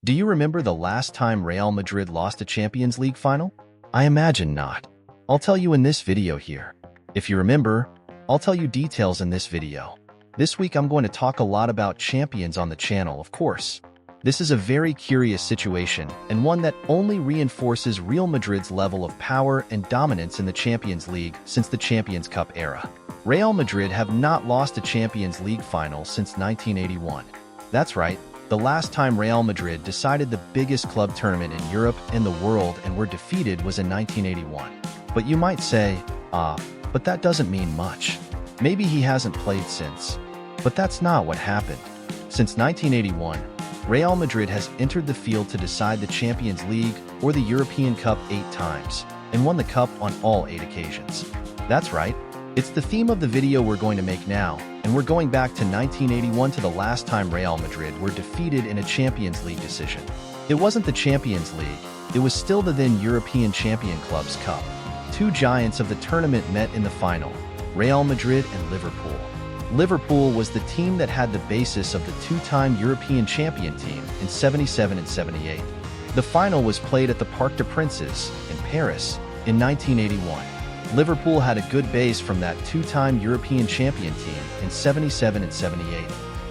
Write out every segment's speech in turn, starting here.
Do you remember the last time Real Madrid lost a Champions League final? I imagine not. I'll tell you in this video here. If you remember, I'll tell you details in this video. This week I'm going to talk a lot about champions on the channel, of course. This is a very curious situation and one that only reinforces Real Madrid's level of power and dominance in the Champions League since the Champions Cup era. Real Madrid have not lost a Champions League final since 1981. That's right. The last time Real Madrid decided the biggest club tournament in Europe and the world and were defeated was in 1981. But you might say, but that doesn't mean much. Maybe he hasn't played since. But that's not what happened. Since 1981, Real Madrid has entered the field to decide the Champions League or the European Cup 8 times, and won the cup on all 8 occasions. That's right. It's the theme of the video we're going to make now, and we're going back to 1981 to the last time Real Madrid were defeated in a Champions League decision. It wasn't the Champions League, it was still the then European Champion Clubs Cup. Two giants of the tournament met in the final, Real Madrid and Liverpool. Liverpool was the team that had the basis of the two-time European champion team in 77 and 78. The final was played at the Parc des Princes in Paris in 1981. Liverpool had a good base from that two-time European champion team in 77 and 78.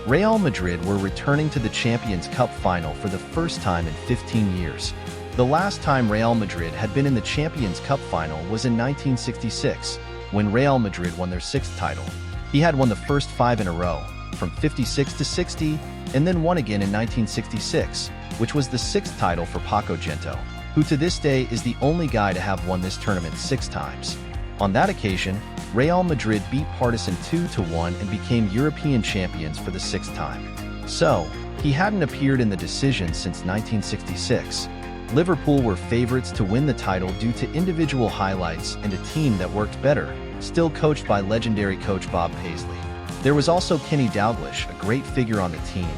Real Madrid were returning to the Champions Cup final for the first time in 15 years. The last time Real Madrid had been in the Champions Cup final was in 1966, when Real Madrid won their 6th title. He had won the first 5 in a row, from 56 to 60, and then won again in 1966, which was the 6th title for Paco Gento, who to this day is the only guy to have won this tournament 6 times. On that occasion, Real Madrid beat Partizan 2-1 and became European champions for the 6th time. So, he hadn't appeared in the decision since 1966. Liverpool were favorites to win the title due to individual highlights and a team that worked better, still coached by legendary coach Bob Paisley. There was also Kenny Dalglish, a great figure on the team,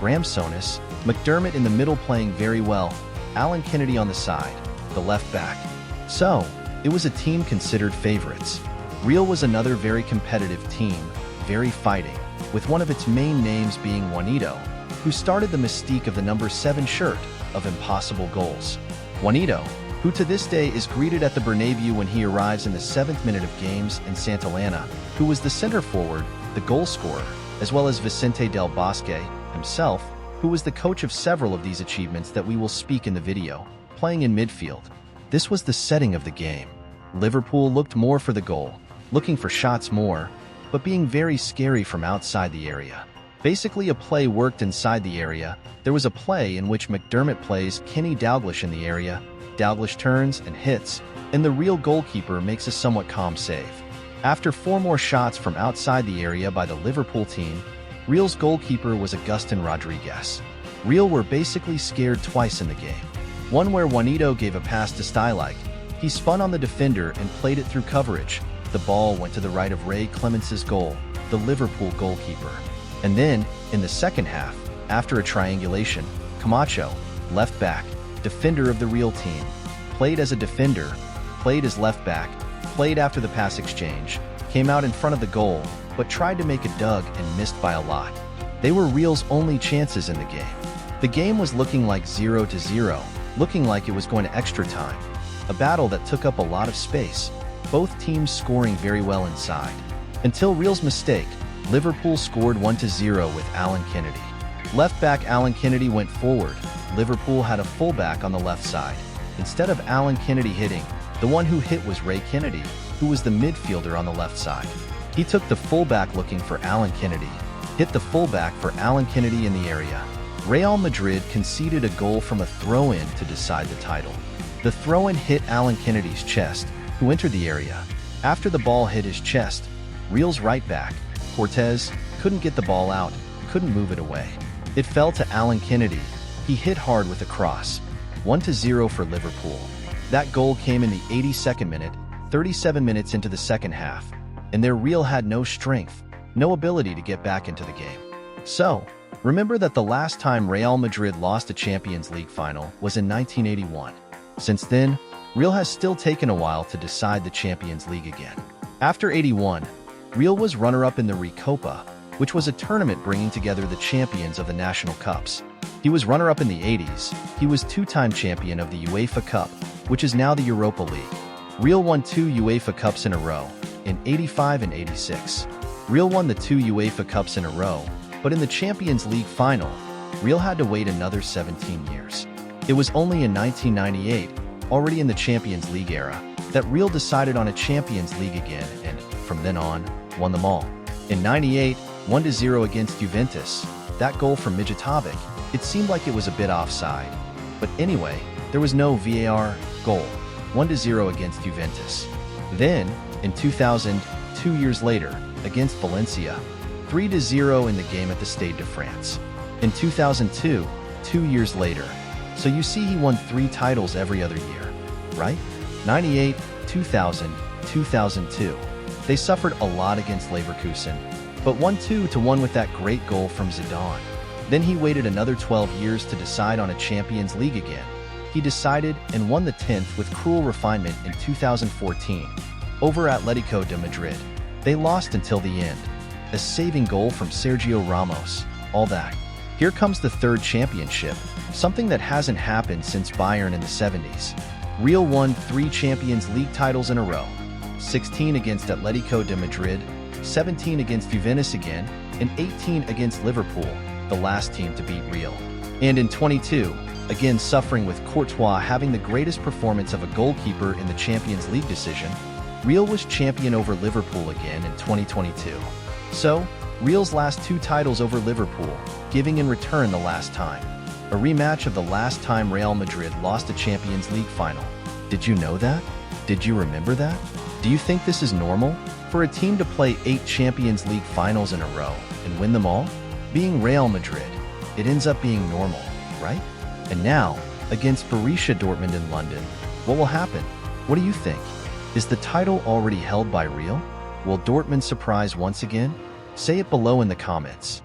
Graham Souness, McDermott in the middle playing very well, Alan Kennedy on the side, the left back. So, it was a team considered favorites. Real was another very competitive team, very fighting, with one of its main names being Juanito, who started the mystique of the number 7 shirt of impossible goals. Juanito, who to this day is greeted at the Bernabeu when he arrives in the 7th minute of games, and Santillana, who was the center forward, the goal scorer, as well as Vicente del Bosque himself, who was the coach of several of these achievements that we will speak in the video, playing in midfield. This was the setting of the game. Liverpool looked more for the goal, looking for shots more, but being very scary from outside the area. Basically, a play worked inside the area. There was a play in which McDermott plays Kenny Dalglish in the area, Dalglish turns and hits, and the Real goalkeeper makes a somewhat calm save. After 4 more shots from outside the area by the Liverpool team, Real's goalkeeper was Agustin Rodriguez. Real were basically scared twice in the game. One where Juanito gave a pass to Stylik. He spun on the defender and played it through coverage. The ball went to the right of Ray Clemens's goal, the Liverpool goalkeeper. And then, in the second half, after a triangulation, Camacho, left back, defender of the Real team, played as a defender, played as left back, played after the pass exchange, came out in front of the goal, but tried to make a dug and missed by a lot. They were Real's only chances in the game. The game was looking like 0-0, looking like it was going to extra time. A battle that took up a lot of space, both teams scoring very well inside. Until Real's mistake, Liverpool scored 1-0 with Alan Kennedy. Left back Alan Kennedy went forward. Liverpool had a fullback on the left side. Instead of Alan Kennedy hitting, the one who hit was Ray Kennedy, who was the midfielder on the left side. He took the fullback looking for Alan Kennedy, hit the fullback for Alan Kennedy in the area. Real Madrid conceded a goal from a throw-in to decide the title. The throw-in hit Alan Kennedy's chest, who entered the area. After the ball hit his chest, Real's right back, Courtois, couldn't get the ball out, couldn't move it away. It fell to Alan Kennedy. He hit hard with a cross. 1-0 for Liverpool. That goal came in the 82nd minute, 37 minutes into the second half, and their Real had no strength, no ability to get back into the game. So, remember that the last time Real Madrid lost a Champions League final was in 1981. Since then, Real has still taken a while to decide the Champions League again. After 81, Real was runner-up in the Recopa, which was a tournament bringing together the champions of the national cups. He was runner-up in the 80s. He was two-time champion of the UEFA Cup, which is now the Europa League. Real won 2 UEFA Cups in a row, in 85 and 86. Real won the 2 UEFA Cups in a row, but in the Champions League final, Real had to wait another 17 years. It was only in 1998, already in the Champions League era, that Real decided on a Champions League again and, from then on, won them all. In 98, 1-0 against Juventus, that goal from Mijatovic, it seemed like it was a bit offside. But anyway, there was no VAR goal, 1-0 against Juventus. Then, in 2000, 2 years later, against Valencia, 3-0 in the game at the Stade de France. In 2002, 2 years later. So you see he won 3 titles every other year, right? 98, 2000, 2002. They suffered a lot against Leverkusen, but won 2-1 with that great goal from Zidane. Then he waited another 12 years to decide on a Champions League again. He decided and won the 10th with cruel refinement in 2014. Over Atletico de Madrid. They lost until the end. A saving goal from Sergio Ramos. All that. Here comes the 3rd championship, something that hasn't happened since Bayern in the 70s. Real won 3 Champions League titles in a row. 16 against Atletico de Madrid, 17 against Juventus again, and 18 against Liverpool, the last team to beat Real. And in 22, again suffering with Courtois having the greatest performance of a goalkeeper in the Champions League decision, Real was champion over Liverpool again in 2022. So, Real's last 2 titles over Liverpool, giving in return the last time. A rematch of the last time Real Madrid lost a Champions League final. Did you know that? Did you remember that? Do you think this is normal? For a team to play 8 Champions League finals in a row and win them all? Being Real Madrid, it ends up being normal, right? And now, against Borussia Dortmund in London, what will happen? What do you think? Is the title already held by Real? Will Dortmund surprise once again? Say it below in the comments.